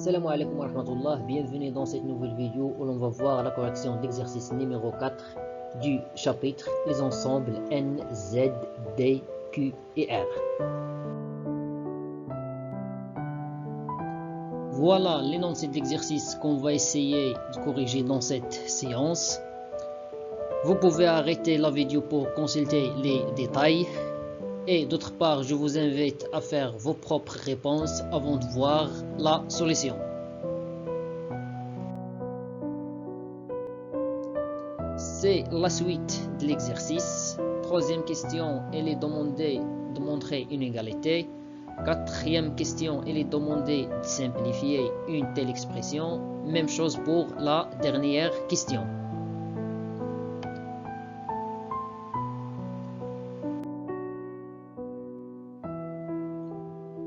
Salam alaikum wa rahmatullah, bienvenue dans cette nouvelle vidéo où l'on va voir la correction d'exercice numéro 4 du chapitre les ensembles N, Z, D, Q et R. Voilà l'énoncé d'exercice qu'on va essayer de corriger dans cette séance. Vous pouvez arrêter la vidéo pour consulter les détails. Et d'autre part, je vous invite à faire vos propres réponses avant de voir la solution. C'est la suite de l'exercice. Troisième question, elle est demandée de montrer une égalité. Quatrième question, elle est demandée de simplifier une telle expression. Même chose pour la dernière question.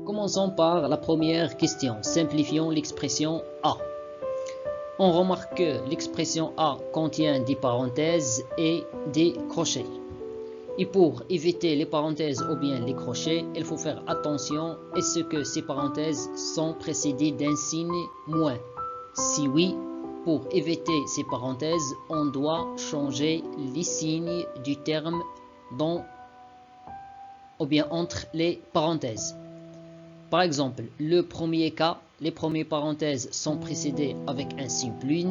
Commençons par la première question. Simplifions l'expression A. On remarque que l'expression A contient des parenthèses et des crochets. Et pour éviter les parenthèses ou bien les crochets, il faut faire attention est-ce que ces parenthèses sont précédées d'un signe moins. Si oui, pour éviter ces parenthèses, on doit changer les signes du terme dans ou bien entre les parenthèses. Par exemple, le premier cas, les premières parenthèses sont précédées avec un signe plus.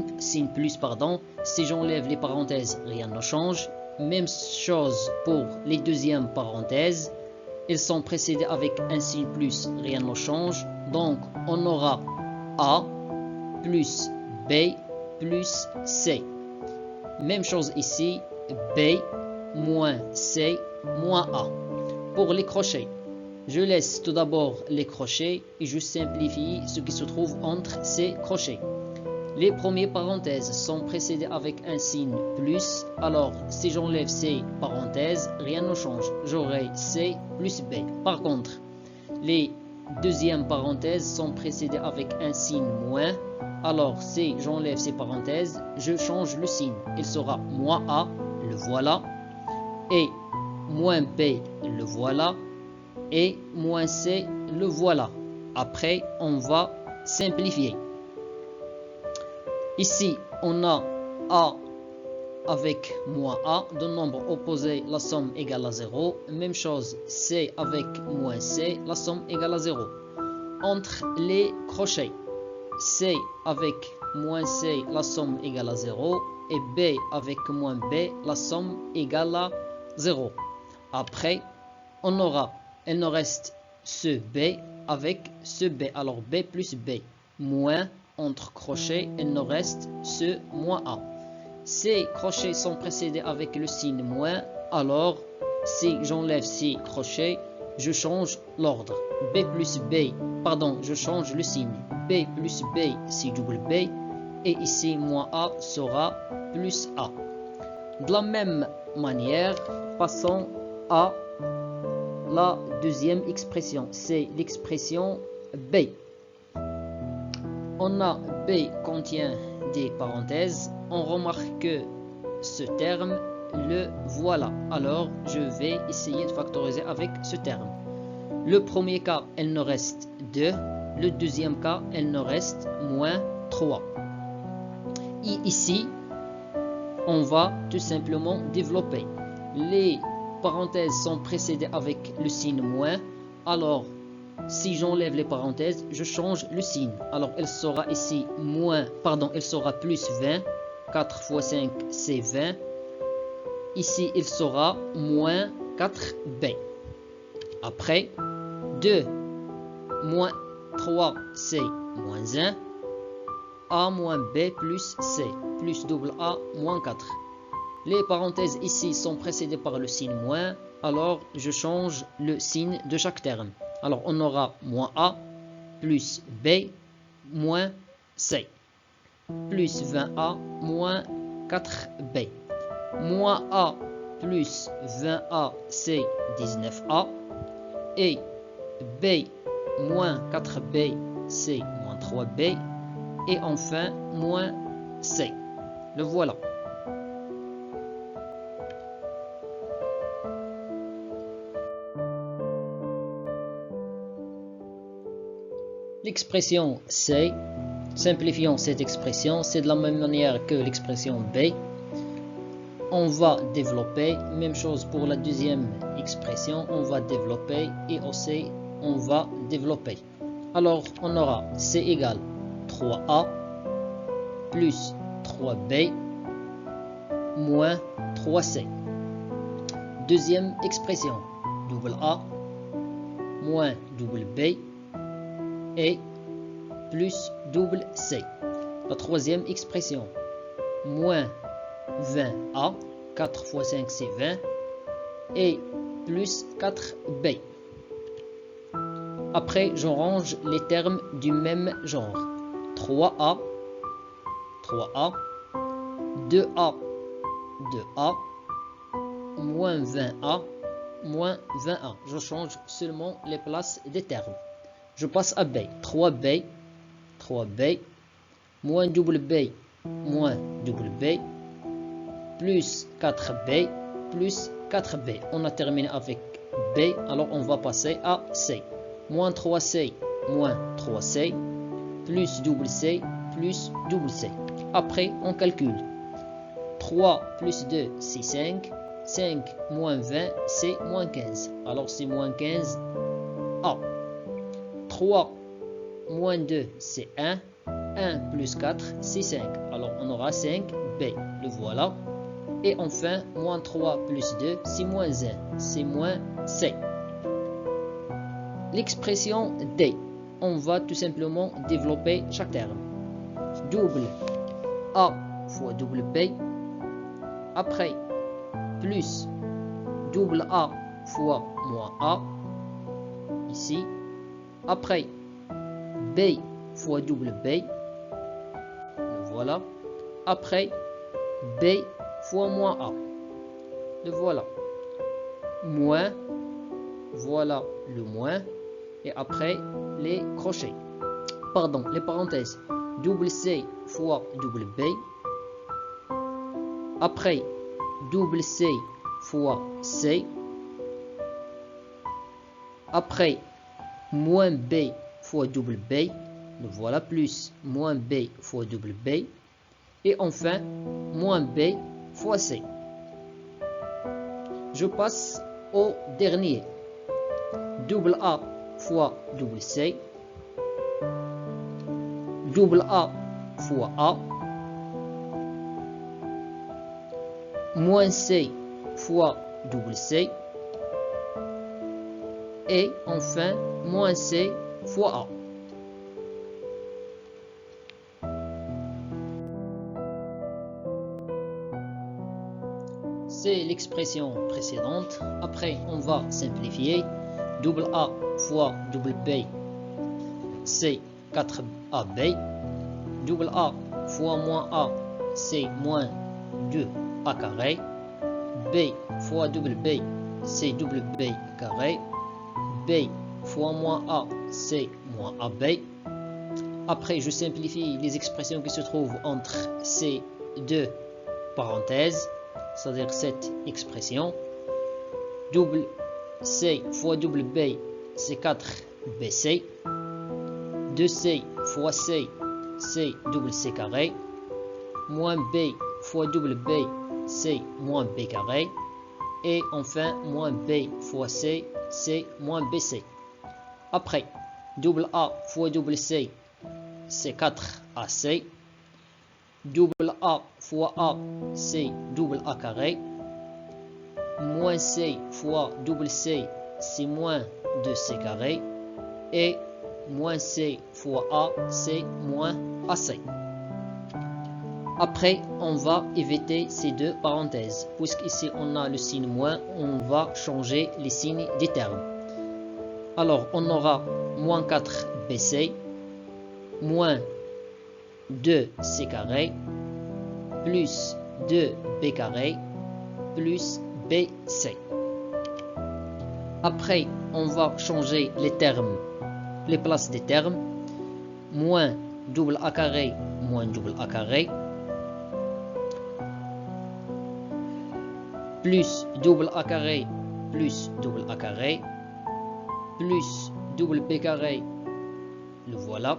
Si j'enlève les parenthèses, rien ne change. Même chose pour les deuxièmes parenthèses. Elles sont précédées avec un signe plus, rien ne change. Donc, on aura A plus B plus C. Même chose ici, B moins C moins A. Pour les crochets, je laisse tout d'abord les crochets et je simplifie ce qui se trouve entre ces crochets. Les premières parenthèses sont précédées avec un signe plus, alors si j'enlève ces parenthèses, rien ne change. J'aurai C plus B. Par contre, les deuxièmes parenthèses sont précédées avec un signe moins, alors si j'enlève ces parenthèses, je change le signe. Il sera moins A, le voilà, et moins B, le voilà, et moins C, le voilà. Après, on va simplifier. Ici, on a A avec moins A, deux nombres opposés, la somme égale à 0. Même chose, C avec moins C, la somme égale à 0. Entre les crochets, C avec moins C, la somme égale à 0. Et B avec moins B, la somme égale à 0. Après, on aura il nous reste ce B avec ce B. Alors B plus B moins entre crochets, il nous reste ce moins A. Ces crochets sont précédés avec le signe moins. Alors si j'enlève ces crochets, je change l'ordre. B plus B, je change le signe. B plus B, c'est double B. Et ici, moins A sera plus A. De la même manière, passons à la deuxième expression, c'est l'expression B. On a B contient des parenthèses. On remarque que ce terme, le voilà. Alors, je vais essayer de factoriser avec ce terme. Le premier cas, il nous reste 2. Le deuxième cas, il nous reste moins 3. Et ici, on va tout simplement développer. Les parenthèses sont précédées avec le signe moins. Alors, si j'enlève les parenthèses, je change le signe. Alors, elle sera ici elle sera plus 20. 4 fois 5, c'est 20. Ici, il sera moins 4B. Après, 2 moins 3, c'est moins 1. A moins B plus C, plus double A moins 4. Les parenthèses ici sont précédées par le signe moins, alors je change le signe de chaque terme. Alors on aura moins A plus B moins C, plus 20A moins 4B. Moins A plus 20A, c'est 19A. Et B moins 4B, c'est moins 3B. Et enfin, moins C. Le voilà. L'expression C Simplifions cette expression, c'est de la même manière que l'expression B. On va développer, même chose pour la deuxième expression, on va développer et aussi on va développer. Alors on aura C égale 3A plus 3B moins 3C. Deuxième expression, double A moins double B et plus double C. La troisième expression, moins 20A, 4 fois 5 c'est 20, et plus 4B. Après, je range les termes du même genre. 3A, 3A, 2A, 2A, moins 20A, moins 20A. Je change seulement les places des termes. Je passe à B. 3B, 3B, moins double B, moins double B, plus 4B, plus 4B. On a terminé avec B, alors on va passer à C. Moins 3C, moins 3C, plus double C, plus double C. Après, on calcule. 3 plus 2, c'est 5. 5 moins 20, c'est moins 15. Alors, c'est moins 15 A. 3 moins 2, c'est 1. 1 plus 4, c'est 5. Alors, on aura 5 B. Le voilà. Et enfin, moins 3 plus 2, c'est moins 1. C'est moins C. L'expression D. On va tout simplement développer chaque terme. Double A fois double B. Après, plus double A fois moins A. Ici. Après, B fois double B. Le voilà. Après, B fois moins A. Le voilà. Moins. Voilà le moins. Et après, les crochets. Pardon, les parenthèses. Double C fois double B. Après, double C fois C. Après, moins B fois double B. Le voilà, plus moins B fois double B. Et enfin, moins B fois C. Je passe au dernier. Double A fois double C. Double A fois A. Moins C fois double C. Et enfin, moins C fois A. C'est l'expression précédente. Après, on va simplifier. Double A fois double B, c'est 4AB. Double A fois moins A, c'est moins 2A carré. B fois double B, c'est double B carré. B fois moins A, c'est moins AB. Après, je simplifie les expressions qui se trouvent entre ces deux parenthèses, c'est-à-dire cette expression. Double C fois double B, c'est 4BC. 2C fois C, c'est double C carré. Moins B fois double B, c'est moins B carré. Et enfin, moins B fois C, c'est moins BC. Après, double A fois double C, c'est 4AC. Double A fois A, c'est double A carré. Moins C fois double C, c'est moins 2C carré. Et moins C fois A, c'est moins AC. Après, on va éviter ces deux parenthèses. Puisqu'ici, on a le signe moins, on va changer les signes des termes. Alors, on aura moins 4BC, moins 2C carré, plus 2B carré, plus BC. Après, on va changer les termes, les places des termes. Moins double A carré, moins double A carré. Plus double A carré, plus double A carré. Plus double B carré, le voilà.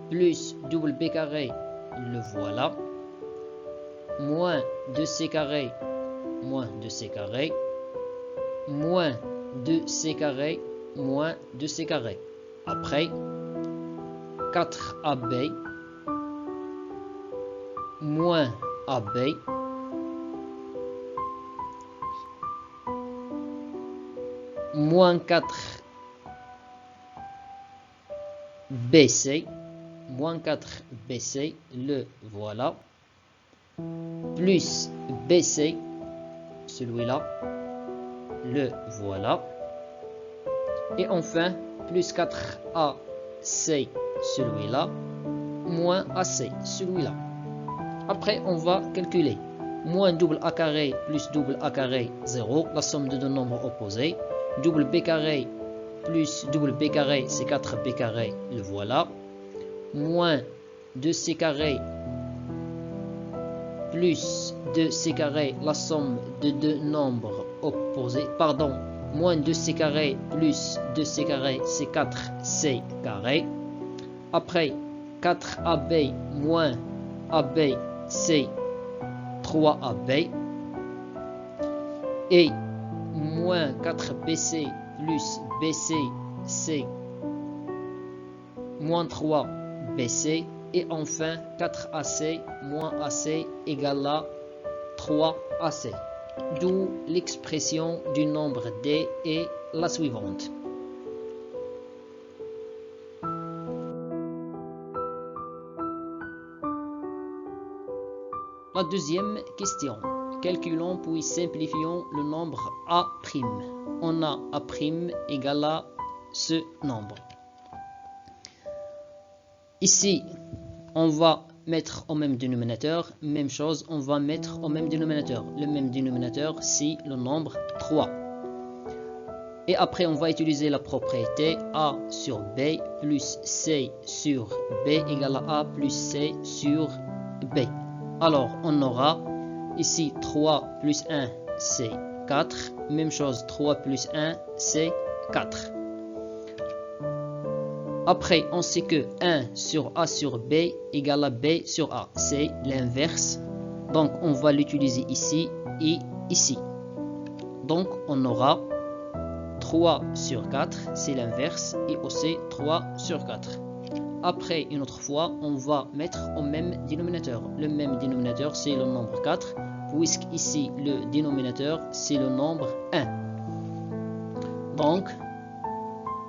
plus double B carré, le voilà, moins 2C carré, moins 2C carré, moins 2C carré, moins 2C carré. Après, 4AB, moins AB, moins 4 BC, moins 4 BC, le voilà, plus BC, celui-là, le voilà, et enfin, plus 4AC, celui-là, moins AC, celui-là. Après, on va calculer. Moins double A carré plus double A carré, 0, la somme de deux nombres opposés. Double B carré plus double B carré, c'est 4B carré, le voilà. Moins 2C carré plus 2C carré, la somme de deux nombres opposés. Pardon, moins 2C carré plus 2C carré, c'est 4C carré. Après, 4AB moins AB, c'est 3AB. Et moins 4BC plus BC, c'est moins 3BC. Et enfin, 4AC moins AC égale à 3AC. D'où l'expression du nombre D est la suivante. La deuxième question. Calculons puis simplifions le nombre A'. On a A' égale à ce nombre. Ici, on va mettre au même dénominateur. Même chose, on va mettre au même dénominateur. Le même dénominateur, c'est le nombre 3. Et après, on va utiliser la propriété A sur B plus C sur B égale à A plus C sur B. Alors, on aura ici 3 plus 1, c'est 4. Même chose, 3 plus 1, c'est 4. Après, on sait que 1 sur A sur B égale à B sur A. C'est l'inverse. Donc, on va l'utiliser ici et ici. Donc, on aura 3 sur 4, c'est l'inverse. Et aussi 3 sur 4. Après, une autre fois, on va mettre au même dénominateur. Le même dénominateur, c'est le nombre 4, puisqu'ici, le dénominateur, c'est le nombre 1. Donc,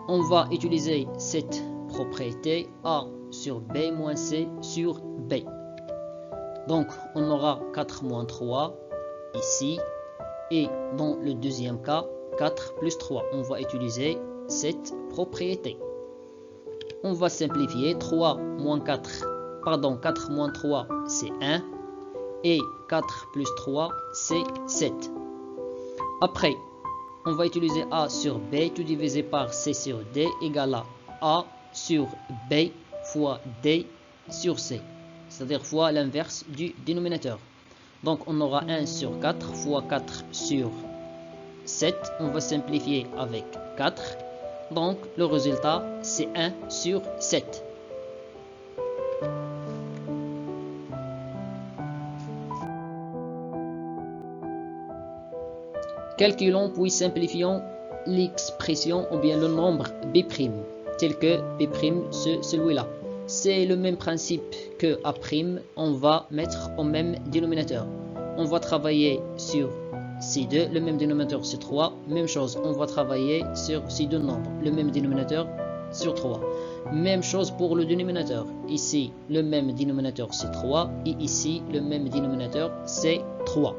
on va utiliser cette propriété A sur B moins C sur B. Donc, on aura 4 moins 3 ici. Et dans le deuxième cas, 4 plus 3. On va utiliser cette propriété. On va simplifier. 4 moins 3, c'est 1. Et 4 plus 3, c'est 7. Après, on va utiliser A sur B, tout divisé par C sur D, égale à A sur B fois D sur C. C'est-à-dire fois l'inverse du dénominateur. Donc, on aura 1 sur 4 fois 4 sur 7. On va simplifier avec 4. Donc, le résultat, c'est 1 sur 7. Calculons puis simplifions l'expression ou bien le nombre B', tel que B', celui-là. C'est le même principe que A', on va mettre au même dénominateur. On va travailler sur ces deux, le même dénominateur c'est 3. Même chose, on va travailler sur ces deux nombres, le même dénominateur sur 3. Même chose pour le dénominateur. Ici, le même dénominateur c'est 3 et ici, le même dénominateur c'est 3.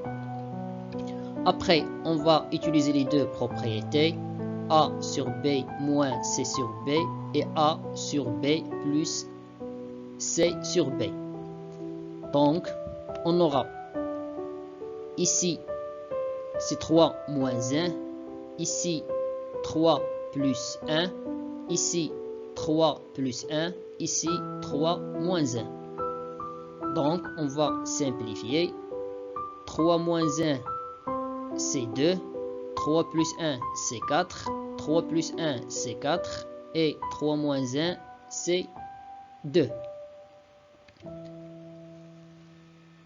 Après, on va utiliser les deux propriétés. A sur B moins C sur B et A sur B plus C sur B. Donc, on aura ici, c'est 3 moins 1. Ici, 3 plus 1. Ici, 3 plus 1. Ici, 3 moins 1. Donc, on va simplifier. 3 moins 1, c'est 2. 3 plus 1, c'est 4. 3 plus 1, c'est 4. Et 3 moins 1, c'est 2.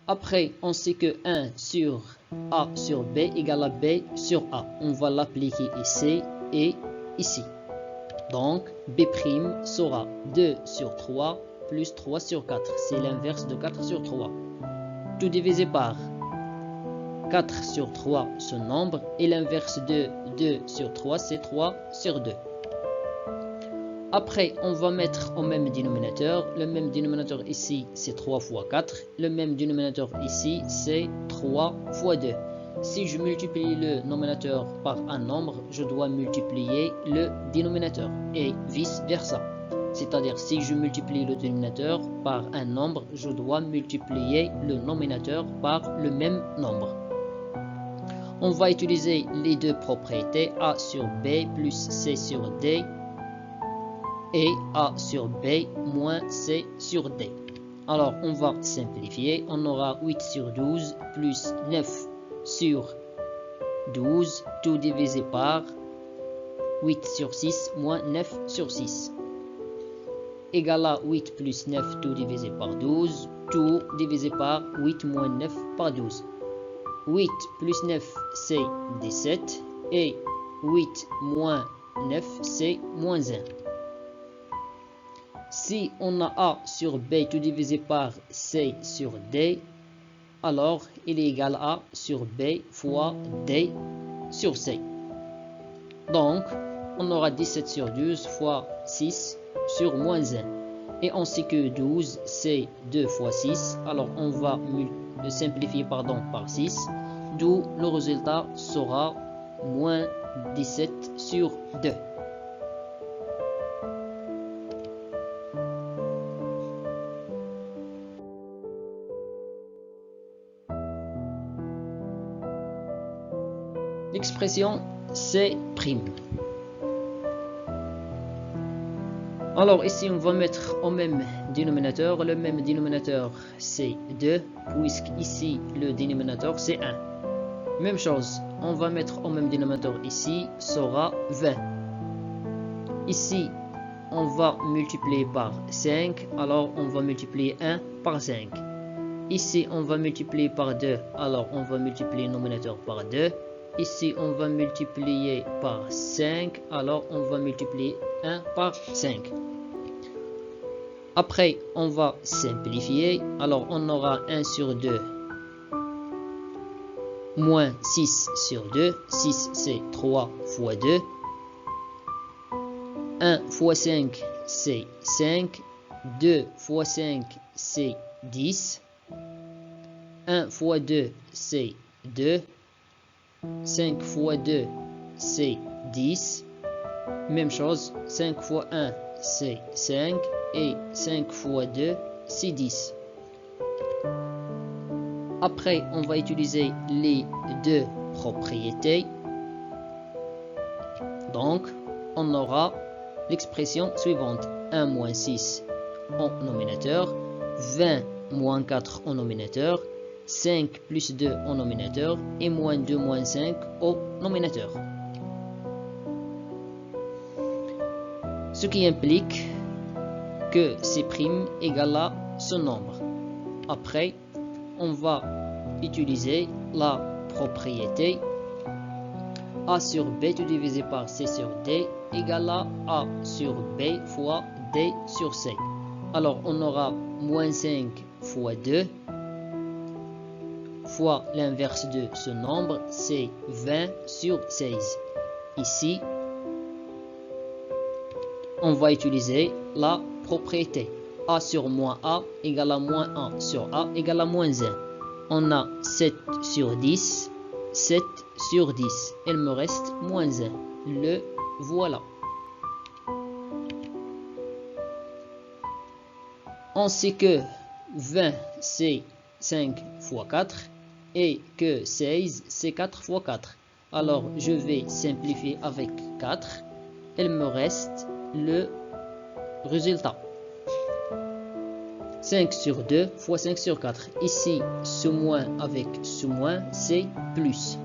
Après, on sait que 1 sur A sur B égale à B sur A. On va l'appliquer ici et ici. Donc, B' sera 2 sur 3 plus 3 sur 4. C'est l'inverse de 4 sur 3. Tout divisé par 4 sur 3, ce nombre, et l'inverse de 2 sur 3, c'est 3 sur 2. Après, on va mettre au même dénominateur. Le même dénominateur ici, c'est 3 fois 4. Le même dénominateur ici, c'est 3 fois 2. Si je multiplie le nominateur par un nombre, je dois multiplier le dénominateur et vice-versa. C'est-à-dire, si je multiplie le dénominateur par un nombre, je dois multiplier le nominateur par le même nombre. On va utiliser les deux propriétés A sur B plus C sur D et A sur B moins C sur D. Alors, on va simplifier. On aura 8 sur 12 plus 9 sur 12, tout divisé par 8 sur 6 moins 9 sur 6. Égale à 8 plus 9, tout divisé par 12, tout divisé par 8 moins 9 par 12. 8 plus 9, c'est 17, et 8 moins 9, c'est moins 1. Si on a A sur B tout divisé par C sur D, alors il est égal à A sur B fois D sur C. Donc, on aura 17 sur 12 fois 6 sur moins 1. Et on sait que 12, c'est 2 fois 6. Alors, on va le simplifier par 6. D'où le résultat sera moins 17 sur 2. L'expression C'. Alors ici on va mettre au même dénominateur. Le même dénominateur c'est 2, puisque ici le dénominateur c'est 1. Même chose, on va mettre au même dénominateur ici, sera 20. Ici on va multiplier par 5, alors on va multiplier 1 par 5. Ici on va multiplier par 2, alors on va multiplier le nominateur par 2. Ici, on va multiplier par 5, alors on va multiplier 1 par 5. Après, on va simplifier, alors on aura 1 sur 2 moins 6 sur 2. 6, c'est 3 fois 2. 1 fois 5, c'est 5. 2 fois 5, c'est 10. 1 fois 2, c'est 2. 5 fois 2, c'est 10. Même chose, 5 fois 1, c'est 5. Et 5 fois 2, c'est 10. Après, on va utiliser les deux propriétés. Donc, on aura l'expression suivante. 1 moins 6 en nominateur. 20 moins 4 en nominateur. 5 plus 2 en nominateur et moins 2 moins 5 au nominateur. Ce qui implique que C' égale à ce nombre. Après, on va utiliser la propriété A sur B tout divisé par C sur D égale à A sur B fois D sur C. Alors, on aura moins 5 fois 2 fois l'inverse de ce nombre, c'est 20 sur 16. Ici, on va utiliser la propriété A sur moins A égale à moins 1 sur A égale à moins 1. On a 7 sur 10, 7 sur 10. Il me reste moins 1. Le voilà. On sait que 20, c'est 5 fois 4. Et que 16, c'est 4 fois 4. Alors, je vais simplifier avec 4. Il me reste le résultat. 5 sur 2 fois 5 sur 4. Ici, ce moins avec ce moins, c'est plus.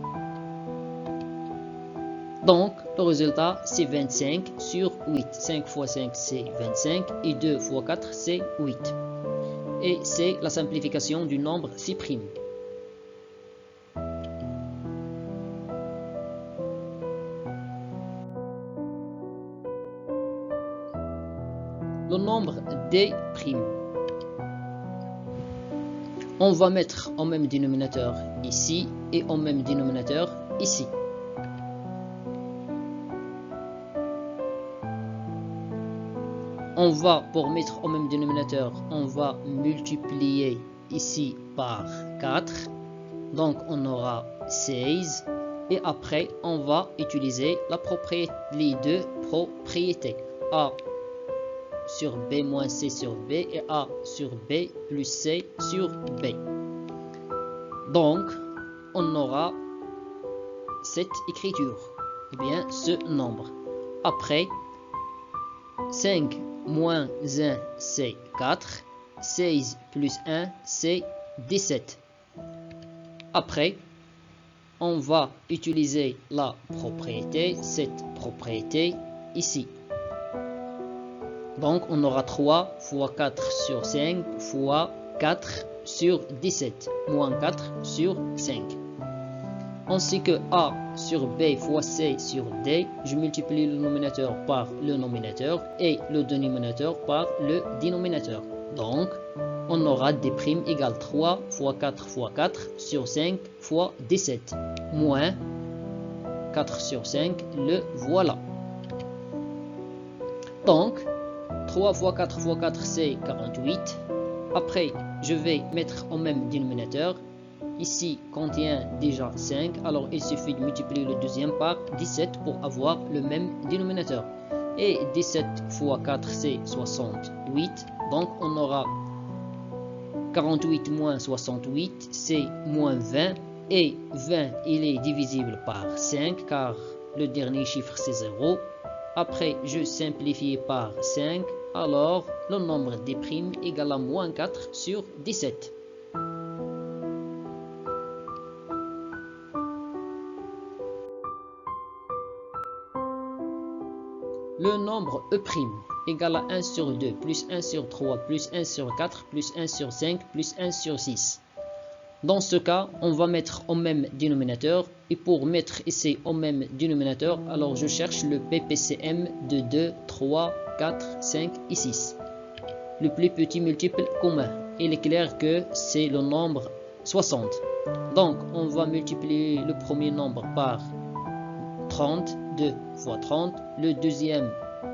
Donc, le résultat, c'est 25 sur 8. 5 fois 5, c'est 25. Et 2 fois 4, c'est 8. Et c'est la simplification du nombre 6'. Le nombre d'. On va mettre au même dénominateur ici et au même dénominateur ici. On va, pour mettre au même dénominateur, on va multiplier ici par 4. Donc on aura 16. Et après, on va utiliser les deux propriétés. A sur B moins C sur B et A sur B plus C sur B. Donc, on aura cette écriture, ou bien ce nombre. Après, 5 moins 1, c'est 4. 16 plus 1, c'est 17. Après, on va utiliser la propriété, cette propriété ici. Donc, on aura 3 fois 4 sur 5 fois 4 sur 17, moins 4 sur 5. Ainsi que A sur B fois C sur D, je multiplie le nominateur par le nominateur et le dénominateur par le dénominateur. Donc, on aura D' égale 3 fois 4 fois 4 sur 5 fois 17, moins 4 sur 5, le voilà. Donc, 3 fois 4 fois 4, c'est 48. Après, je vais mettre au même dénominateur. Ici contient déjà 5, alors il suffit de multiplier le deuxième par 17 pour avoir le même dénominateur. Et 17 fois 4, c'est 68. Donc, on aura 48 moins 68, c'est moins 20. Et 20, il est divisible par 5, car le dernier chiffre, c'est 0. Après, je simplifie par 5. Alors, le nombre des primes égale à moins 4 sur 17. Le nombre E' égale à 1 sur 2, plus 1 sur 3, plus 1 sur 4, plus 1 sur 5, plus 1 sur 6. Dans ce cas, on va mettre au même dénominateur. Et pour mettre ici au même dénominateur, alors je cherche le PPCM de 2, 3, 4, 5 et 6. Le plus petit multiple commun. Il est clair que c'est le nombre 60. Donc, on va multiplier le premier nombre par 30, 2 fois 30, le deuxième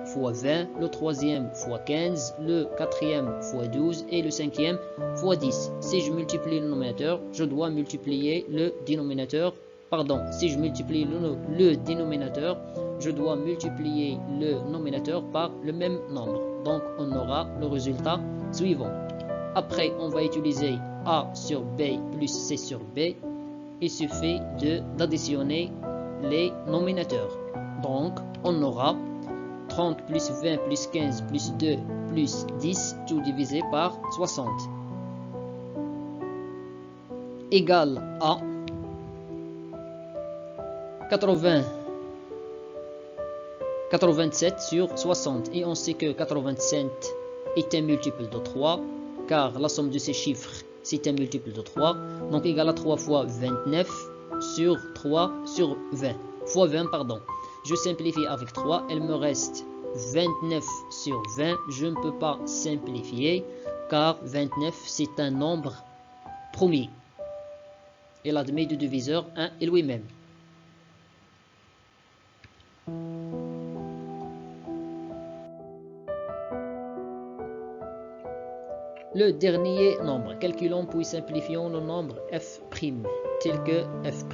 fois 20, le troisième fois 15, le quatrième fois 12 et le cinquième fois 10. Si je multiplie le nominateur, je dois multiplier le dénominateur. Pardon, si je multiplie le dénominateur, je dois multiplier le nominateur par le même nombre. Donc, on aura le résultat suivant. Après, on va utiliser A sur B plus C sur B. Il suffit d'additionner les nominateurs. Donc, on aura 30 plus 20 plus 15 plus 2 plus 10, tout divisé par 60. Égale à 87 sur 60. Et on sait que 87 est un multiple de 3, car la somme de ces chiffres, c'est un multiple de 3. Donc, égal à 3 fois 29 sur 3 sur 20. Fois 20, pardon. Je simplifie avec 3, il me reste 29 sur 20. Je ne peux pas simplifier, car 29, c'est un nombre premier. Il admet de diviseur 1 et lui-même. Le dernier nombre. Calculons puis simplifions le nombre f', tel que f'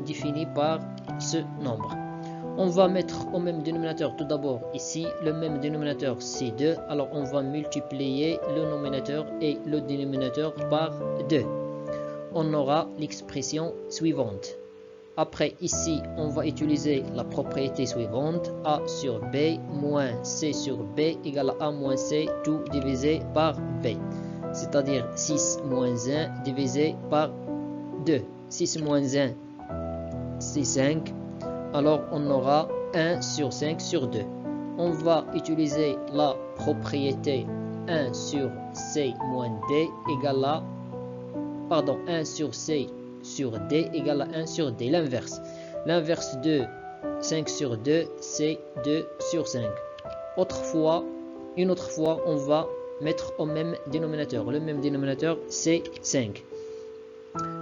défini par ce nombre. On va mettre au même dénominateur tout d'abord ici. Le même dénominateur c'est 2. Alors on va multiplier le nominateur et le dénominateur par 2. On aura l'expression suivante. Après ici, on va utiliser la propriété suivante. A sur B moins C sur B égale à A moins C, tout divisé par B. C'est-à-dire 6 moins 1 divisé par 2. 6 moins 1, c'est 5. Alors, on aura 1 sur 5 sur 2. On va utiliser la propriété 1 sur C moins D égale à, pardon, 1 sur C sur D égale à 1 sur D, l'inverse. L'inverse de 5 sur 2, c'est 2 sur 5. Une autre fois, on va mettre au même dénominateur. Le même dénominateur, c'est 5.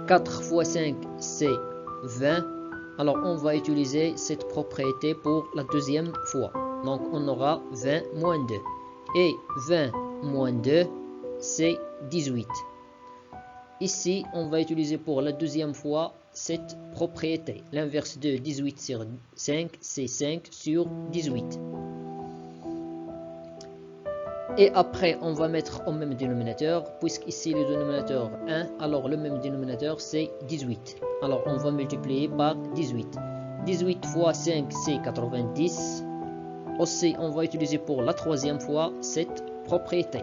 4 fois 5, c'est 20. Alors, on va utiliser cette propriété pour la deuxième fois. Donc, on aura 20 moins 2. Et 20 moins 2, c'est 18. Ici, on va utiliser pour la deuxième fois cette propriété. L'inverse de 18 sur 5, c'est 5 sur 18. Et après, on va mettre au même dénominateur, puisqu'ici le dénominateur 1, alors le même dénominateur c'est 18. Alors on va multiplier par 18. 18 fois 5, c'est 90. Aussi, on va utiliser pour la troisième fois cette propriété.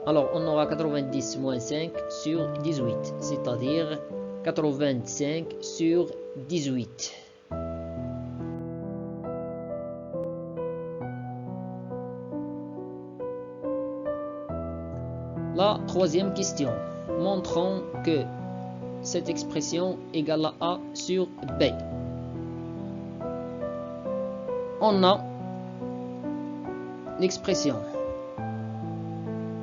Alors on aura 90 moins 5 sur 18, c'est-à-dire 85 sur 18. La troisième question. Montrons que cette expression égale à A sur B. On a l'expression.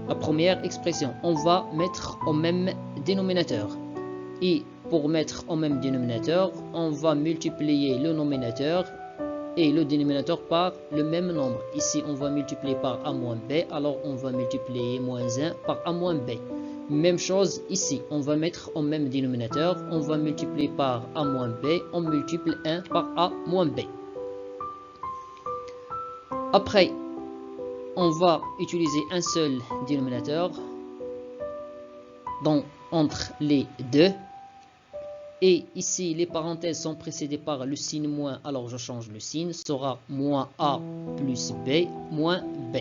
La première expression, on va mettre au même dénominateur. Et pour mettre au même dénominateur, on va multiplier le nominateur et le dénominateur par le même nombre. Ici, on va multiplier par A moins B, alors on va multiplier moins 1 par A moins B. Même chose ici, on va mettre au même dénominateur, on va multiplier par A moins B, on multiplie 1 par A moins B. Après, on va utiliser un seul dénominateur entre les deux. Et ici, les parenthèses sont précédées par le signe moins, alors je change le signe, sera moins A plus B moins B.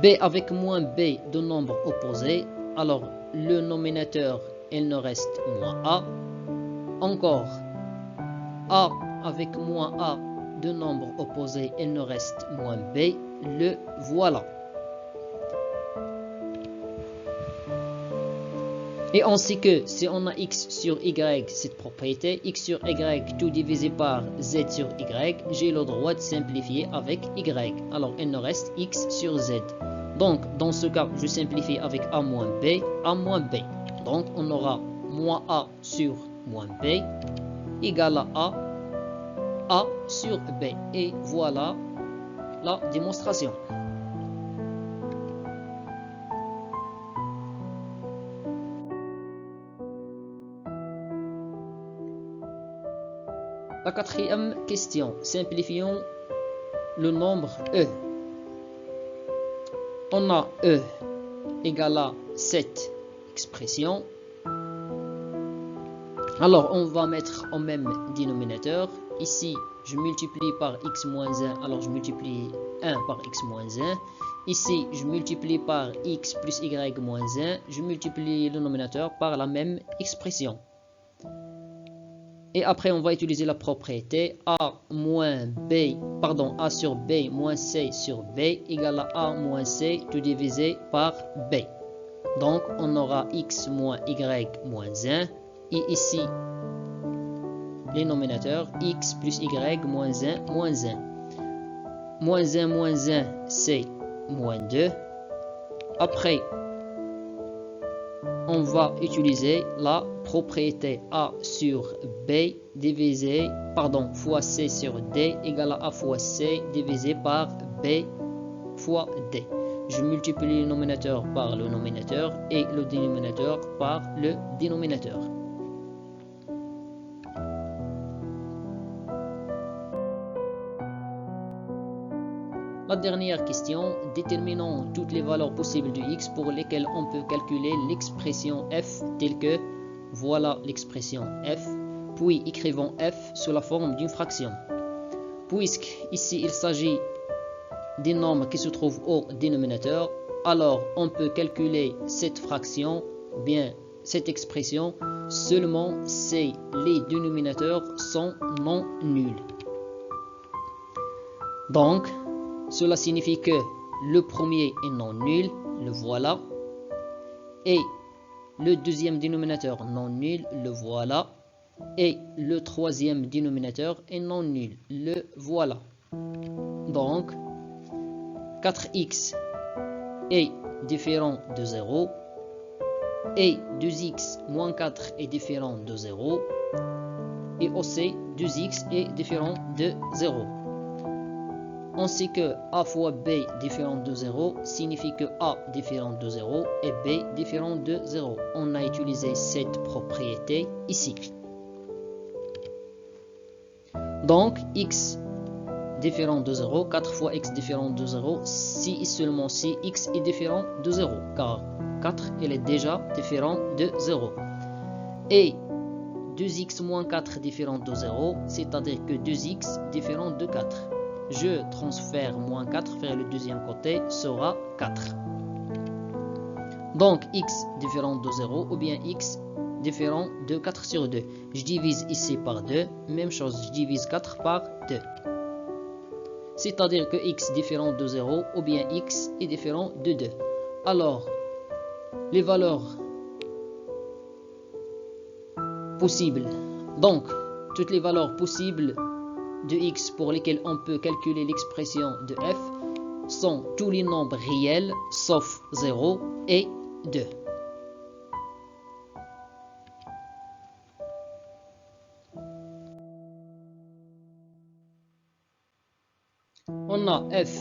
B avec moins B de nombres opposés, alors le nominateur, il ne reste moins A. Encore, A avec moins A de nombres opposés, il ne reste moins B. Le voilà. Et on sait que si on a x sur y, cette propriété, x sur y, tout divisé par z sur y, j'ai le droit de simplifier avec y. Alors, il nous reste x sur z. Donc, dans ce cas, je simplifie avec a moins b, a moins b. Donc, on aura moins a sur moins b égale à a sur b. Et voilà la démonstration. La quatrième question, simplifions le nombre E. On a E égale à cette expression. Alors, on va mettre au même dénominateur. Ici, je multiplie par x moins 1, alors je multiplie 1 par x moins 1. Ici, je multiplie par x plus y moins 1. Je multiplie le nominateur par la même expression. Et après, on va utiliser la propriété A sur B moins C sur B égale à A moins C tout divisé par B. Donc, on aura X moins Y moins 1. Et ici, les nominateurs, X plus Y moins 1 moins 1. Moins 1 moins 1, c'est moins 2. Après, on va utiliser la propriété A sur B fois C sur D égale à A fois C divisé par B fois D. Je multiplie le nominateur par le nominateur et le dénominateur par le dénominateur. La dernière question, déterminons toutes les valeurs possibles de x pour lesquelles on peut calculer l'expression f telle que, voilà l'expression f, puis écrivons f sous la forme d'une fraction. Puisque ici il s'agit des nombres qui se trouvent au dénominateur, alors on peut calculer cette fraction, bien cette expression, seulement si les dénominateurs sont non nuls. Donc, cela signifie que le premier est non nul, le voilà. Et le deuxième dénominateur non nul, le voilà. Et le troisième dénominateur est non nul, le voilà. Donc, 4x est différent de 0. Et 2x moins 4 est différent de 0. Et aussi 2x est différent de 0. On sait que a fois b différent de 0 signifie que a différent de 0 et b différent de 0. On a utilisé cette propriété ici. Donc, x différent de 0, 4 fois x différent de 0, si et seulement si x est différent de 0, car 4 il est déjà différent de 0. Et 2x moins 4 différent de 0, c'est-à-dire que 2x différent de 4. Je transfère moins 4 vers le deuxième côté, sera 4. Donc x différent de 0 ou bien x différent de 4 sur 2. Je divise ici par 2, même chose, je divise 4 par 2. C'est-à-dire que x différent de 0 ou bien x est différent de 2. Alors, les valeurs possibles. Donc, toutes les valeurs possibles de x pour lesquelles on peut calculer l'expression de f sont tous les nombres réels sauf 0 et 2. On a f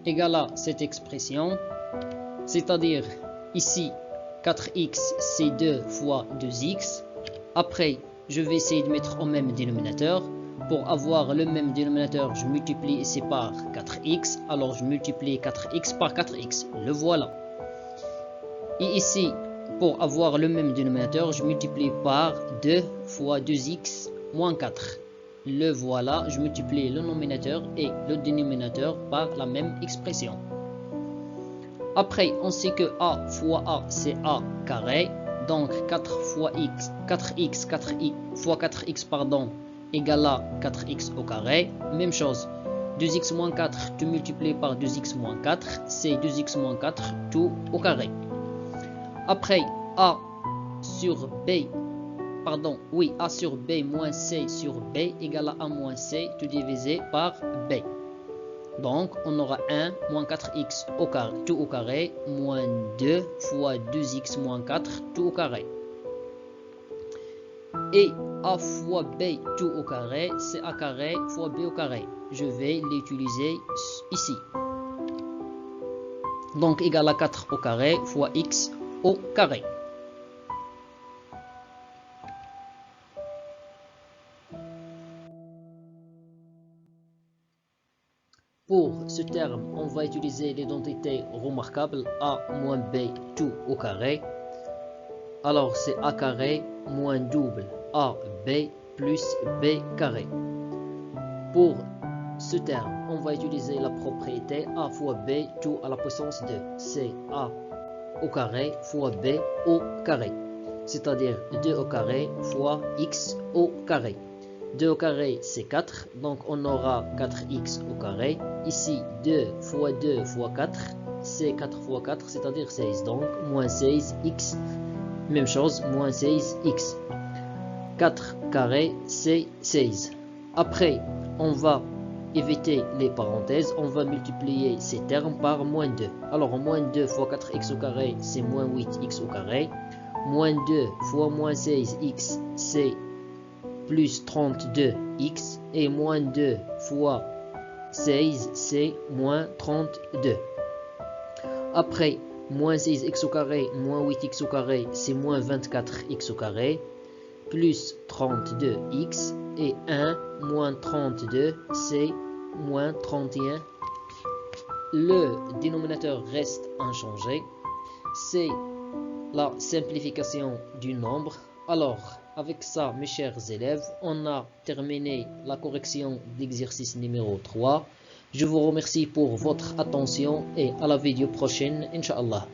égale à cette expression, c'est-à-dire ici 4x c'est 2 fois 2x. Après, je vais essayer de mettre au même dénominateur. Pour avoir le même dénominateur, je multiplie ici par 4x. Alors je multiplie 4x par 4x. Le voilà. Et ici, pour avoir le même dénominateur, je multiplie par 2 fois 2x moins 4. Le voilà, je multiplie le nominateur et le dénominateur par la même expression. Après, on sait que a fois a, c'est a carré. Donc 4 fois x, 4x, 4x fois 4x, pardon, égale à 4x au carré. Même chose, 2x moins 4, tout multiplié par 2x moins 4, c'est 2x moins 4, tout au carré. Après, a sur b, pardon, oui, a sur b moins c sur b égale à a moins c, tout divisé par b. Donc, on aura 1 moins 4x au carré, tout au carré, moins 2 fois 2x moins 4, tout au carré. Et a fois b tout au carré, c'est a carré fois b au carré. Je vais l'utiliser ici. Donc, égal à 4 au carré fois x au carré. Pour ce terme, on va utiliser l'identité remarquable a moins b tout au carré. Alors c'est a carré moins double ab plus b carré. Pour ce terme, on va utiliser la propriété a fois b tout à la puissance 2. C'est a au carré fois b au carré. C'est-à-dire 2 au carré fois x au carré. 2 au carré, c'est 4, donc on aura 4x au carré. Ici, 2 fois 2 fois 4, c'est 4 fois 4, c'est-à-dire 16. Donc, moins 16x, même chose, moins 16x. 4 carré, c'est 16. Après, on va éviter les parenthèses, on va multiplier ces termes par moins 2. Alors, moins 2 fois 4x au carré, c'est moins 8x au carré. Moins 2 fois moins 16x, c'est plus 32x, et moins 2 fois 16, c'est moins 32. Après, moins 16x au carré, moins 8x au carré, c'est moins 24x au carré, plus 32x, et 1 moins 32, c'est moins 31. Le dénominateur reste inchangé. C'est la simplification du nombre. Alors, avec ça, mes chers élèves, on a terminé la correction d'exercice numéro 3. Je vous remercie pour votre attention et à la vidéo prochaine, Inch'Allah.